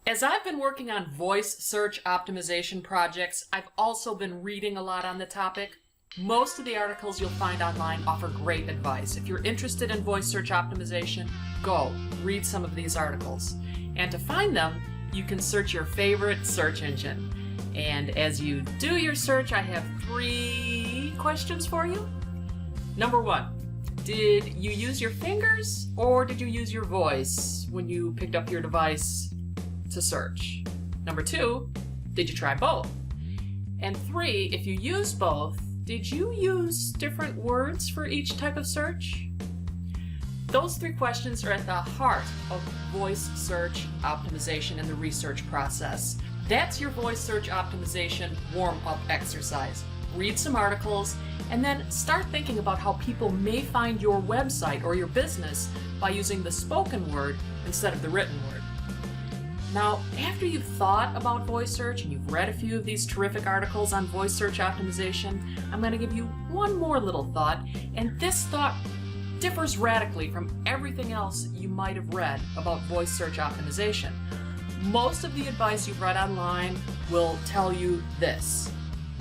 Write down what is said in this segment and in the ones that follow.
As I've been working on voice search optimization projects, I've also been reading a lot on the topic. Most of the articles you'll find online offer great advice. If you're interested in voice search optimization, go read some of these articles. And to find them, you can search your favorite search engine. And as you do your search, I have 3 questions for you. Number 1, did you use your fingers or did you use your voice when you picked up your device to search? Number 2, did you try both? And 3, if you use both, did you use different words for each type of search? Those 3 questions are at the heart of voice search optimization and the research process. That's your voice search optimization warm-up exercise. Read some articles and then start thinking about how people may find your website or your business by using the spoken word instead of the written word. Now, after you've thought about voice search and you've read a few of these terrific articles on voice search optimization, I'm going to give you one more little thought, and this thought differs radically from everything else you might have read about voice search optimization. Most of the advice you've read online will tell you this: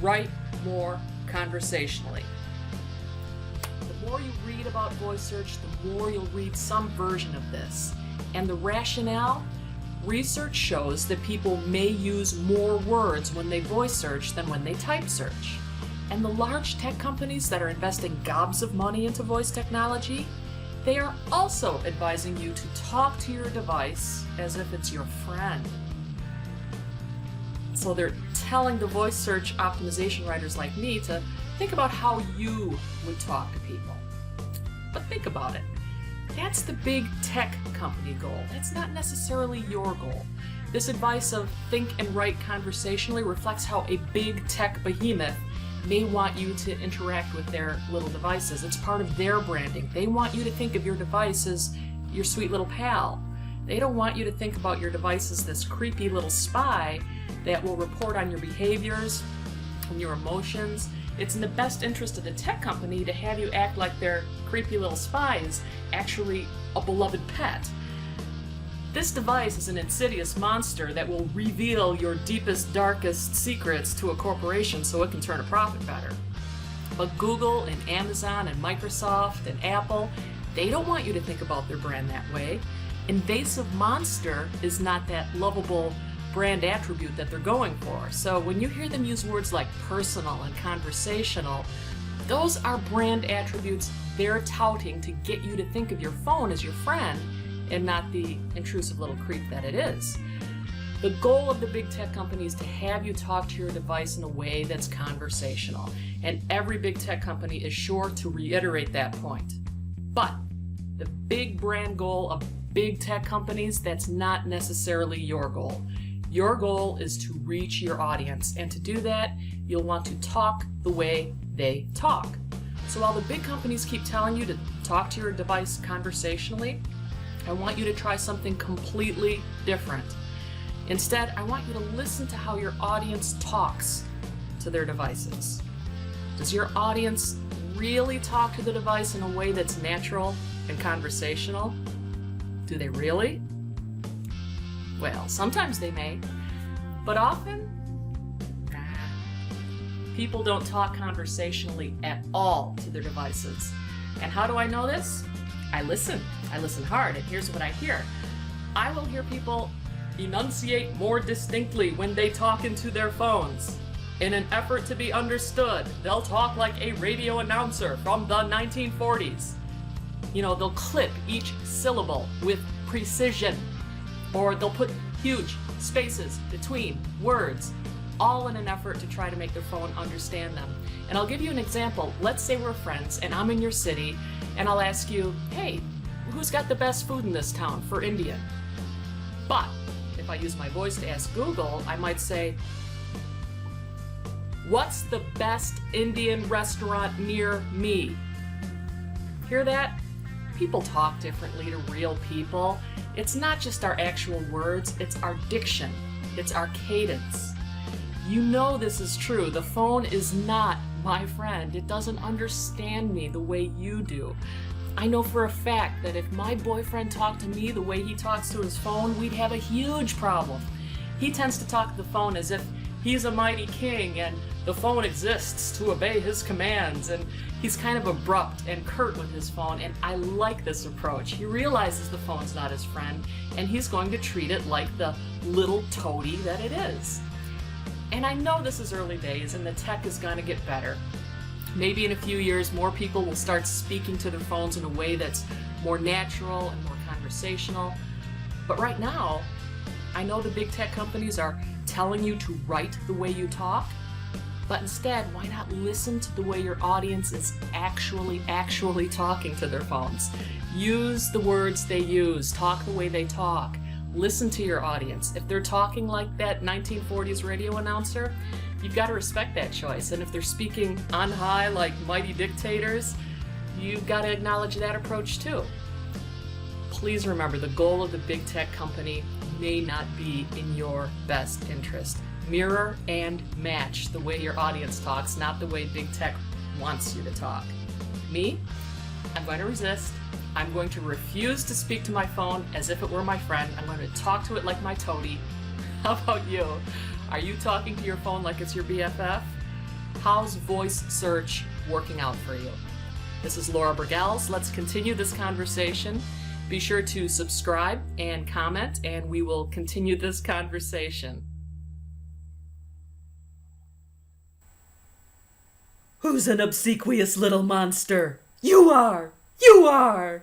write more conversationally. The more you read about voice search, the more you'll read some version of this. And the rationale? Research shows that people may use more words when they voice search than when they type search. And the large tech companies that are investing gobs of money into voice technology, they are also advising you to talk to your device as if it's your friend. So they're telling the voice search optimization writers like me to think about how you would talk to people. But think about it. That's the big tech company goal. That's not necessarily your goal. This advice of think and write conversationally reflects how a big tech behemoth may want you to interact with their little devices. It's part of their branding. They want you to think of your device as your sweet little pal. They don't want you to think about your device as this creepy little spy that will report on your behaviors and your emotions. It's in the best interest of the tech company to have you act like their creepy little spy is actually a beloved pet. This device is an insidious monster that will reveal your deepest, darkest secrets to a corporation so it can turn a profit better. But Google and Amazon and Microsoft and Apple, they don't want you to think about their brand that way. Invasive monster is not that lovable brand attribute that they're going for. So when you hear them use words like personal and conversational, those are brand attributes they're touting to get you to think of your phone as your friend and not the intrusive little creep that it is. The goal of the big tech company is to have you talk to your device in a way that's conversational, and every big tech company is sure to reiterate that point. But the big brand goal of big tech companies, that's not necessarily your goal. Your goal is to reach your audience, and to do that, you'll want to talk the way they talk. So while the big companies keep telling you to talk to your device conversationally, I want you to try something completely different. Instead, I want you to listen to how your audience talks to their devices. Does your audience really talk to the device in a way that's natural and conversational? Do they really? Well, sometimes they may, but often, people don't talk conversationally at all to their devices. And how do I know this? I listen hard, and here's what I hear. I will hear people enunciate more distinctly when they talk into their phones. In an effort to be understood, they'll talk like a radio announcer from the 1940s. You know, they'll clip each syllable with precision, or they'll put huge spaces between words, all in an effort to try to make their phone understand them. And I'll give you an example. Let's say we're friends and I'm in your city and I'll ask you, hey, who's got the best food in this town for Indian? But if I use my voice to ask Google, I might say, what's the best Indian restaurant near me? Hear that? People talk differently to real people. It's not just our actual words, it's our diction, it's our cadence. You know this is true. The phone is not my friend. It doesn't understand me the way you do. I know for a fact that if my boyfriend talked to me the way he talks to his phone, we'd have a huge problem. He tends to talk to the phone as if he's a mighty king and the phone exists to obey his commands, and he's kind of abrupt and curt with his phone, and I like this approach. He realizes the phone's not his friend, and he's going to treat it like the little toady that it is. And I know this is early days and the tech is going to get better. Maybe in a few years more people will start speaking to their phones in a way that's more natural and more conversational. But right now, I know the big tech companies are telling you to write the way you talk, but instead, why not listen to the way your audience is actually talking to their phones? Use the words they use, talk the way they talk. Listen to your audience. If they're talking like that 1940s radio announcer, you've got to respect that choice. And if they're speaking on high like mighty dictators, you've got to acknowledge that approach too. Please remember, the goal of the big tech company may not be in your best interest. Mirror and match the way your audience talks, not the way big tech wants you to talk. Me? I'm going to resist. I'm going to refuse to speak to my phone as if it were my friend. I'm going to talk to it like my toady. How about you? Are you talking to your phone like it's your BFF? How's voice search working out for you? This is Laura Bergels. Let's continue this conversation. Be sure to subscribe and comment, and we will continue this conversation. Who's an obsequious little monster? You are! You are!